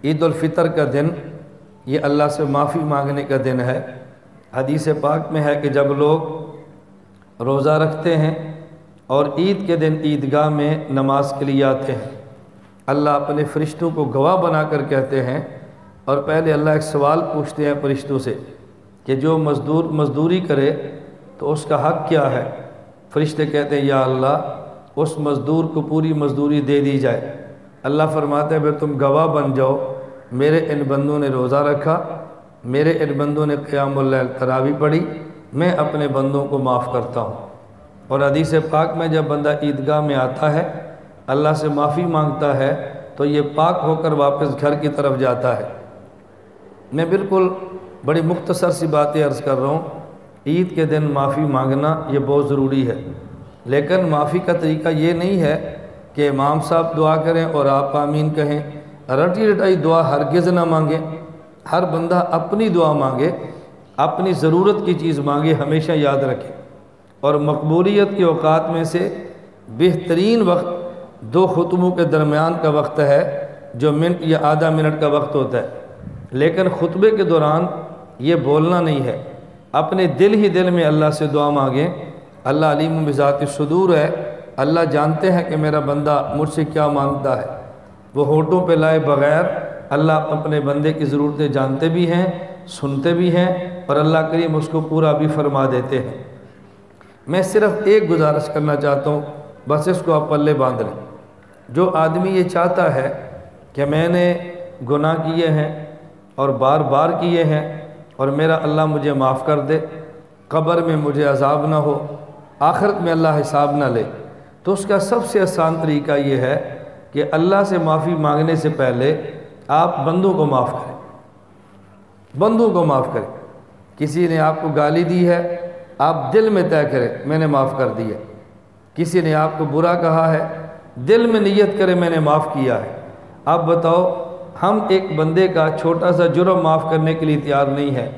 عید الفطر کا دن یہ اللہ سے معافی مانگنے کا دن ہے۔ حدیث پاک میں ہے کہ جب لوگ روزہ رکھتے ہیں اور عید کے دن عیدگاہ میں نماز کے لیے آتے ہیں، اللہ اپنے فرشتوں کو گواہ بنا کر کہتے ہیں، اور پہلے اللہ ایک سوال پوچھتے ہیں فرشتوں سے کہ جو مزدور مزدوری کرے تو اس کا حق کیا ہے؟ فرشتے کہتے ہیں یا اللہ اس مزدور کو پوری مزدوری دے دی جائے۔ اللہ فرماتے ہیں پھر تم گواہ بن جاؤ، میرے ان بندوں نے روزہ رکھا، میرے ان بندوں نے قیام اللیل تراویح پڑھی، میں اپنے بندوں کو معاف کرتا ہوں۔ اور حدیث پاک میں جب بندہ عیدگاہ میں آتا ہے، اللہ سے معافی مانگتا ہے، تو یہ پاک ہو کر واپس گھر کی طرف جاتا ہے۔ میں بالکل بڑی مختصر سی باتیں عرض کر رہا ہوں۔ عید کے دن معافی مانگنا یہ بہت ضروری ہے، لیکن معافی کا طریقہ یہ نہیں ہے کہ امام صاحب دعا کریں اور آپ آمین کہیں۔ رٹی رٹائی دعا ہرگز نہ مانگیں۔ ہر بندہ اپنی دعا مانگے، اپنی ضرورت کی چیز مانگے، ہمیشہ یاد رکھیں۔ اور مقبولیت کے اوقات میں سے بہترین وقت 2 خطبوں کے درمیان کا وقت ہے، جو منٹ یا آدھا منٹ کا وقت ہوتا ہے، لیکن خطبے کے دوران یہ بولنا نہیں ہے۔ اپنے دل ہی دل میں اللہ سے دعا مانگیں۔ اللہ علیم بذات الصدور ہے، اللہ جانتے ہیں کہ میرا بندہ مجھ سے کیا مانگتا ہے۔ وہ ہونٹوں پہ لائے بغیر اللہ اپنے بندے کی ضرورتیں جانتے بھی ہیں، سنتے بھی ہیں، اور اللہ کریم اس کو پورا بھی فرما دیتے ہیں۔ میں صرف ایک گزارش کرنا چاہتا ہوں، بس اس کو آپ پلے باندھ لیں۔ جو آدمی یہ چاہتا ہے کہ میں نے گناہ کیے ہیں اور بار بار کیے ہیں اور میرا اللہ مجھے معاف کر دے، قبر میں مجھے عذاب نہ ہو، آخرت میں اللہ حساب نہ لے، تو اس کا سب سے آسان طریقہ یہ ہے کہ اللہ سے معافی مانگنے سے پہلے آپ بندوں کو معاف کریں۔ بندوں کو معاف کریں۔ کسی نے آپ کو گالی دی ہے، آپ دل میں طے کریں میں نے معاف کر دی ہے۔ کسی نے آپ کو برا کہا ہے، دل میں نیت کرے میں نے معاف کیا ہے۔ اب بتاؤ، ہم ایک بندے کا چھوٹا سا جرم معاف کرنے کے لیے تیار نہیں ہے،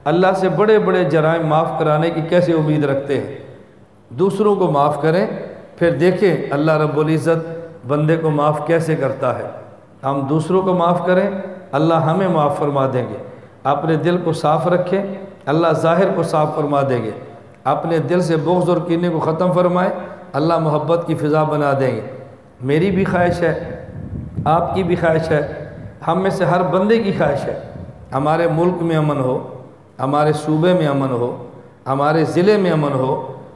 اللہ سے بڑے بڑے جرائم معاف کرانے کی کیسے امید رکھتے ہیں؟ دوسروں کو معاف کریں، پھر دیکھیں اللہ رب العزت بندے کو معاف کیسے کرتا ہے۔ ہم دوسروں کو معاف کریں، اللہ ہمیں معاف فرما دیں گے۔ اپنے دل کو صاف رکھیں، اللہ ظاہر کو صاف فرما دیں گے۔ اپنے دل سے بغض اور کینے کو ختم فرمائے، اللہ محبت کی فضا بنا دیں گے۔ میری بھی خواہش ہے، آپ کی بھی خواہش ہے، ہم میں سے ہر بندے کی خواہش ہے ہمارے ملک میں امن ہو، ہمارے صوبے میں امن ہو، ہمارے ضلع میں امن ہو،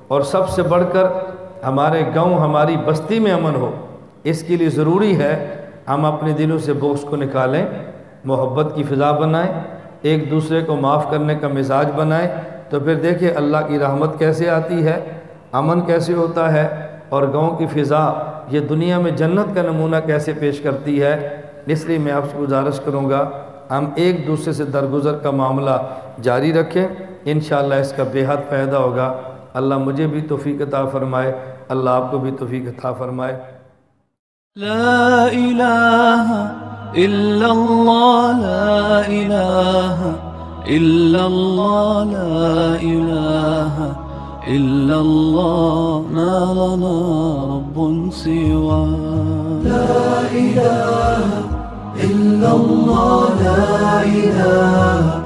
اور سب سے بڑھ کر ہمارے گاؤں ہماری بستی میں امن ہو۔ اس کے لیے ضروری ہے ہم اپنے دلوں سے بغض کو نکالیں، محبت کی فضا بنائیں، ایک دوسرے کو معاف کرنے کا مزاج بنائیں، تو پھر دیکھیں اللہ کی رحمت کیسے آتی ہے، امن کیسے ہوتا ہے، اور گاؤں کی فضا یہ دنیا میں جنت کا نمونہ کیسے پیش کرتی ہے۔ اس لیے میں آپ سے گزارش کروں گا ہم ایک دوسرے سے درگزر کا معاملہ جاری رکھیں، انشاءاللہ اس کا بے حد فائدہ ہوگا۔ اللہ مجھے بھی توفیق عطا فرمائے، اللہ آپ کو بھی توفیق عطا فرمائے۔ لا الہ الا اللہ، لا الہ الا اللہ، لا الہ الا اللہ، ما لنا رب سوا۔ لا الہ الا اللہ، لا الہ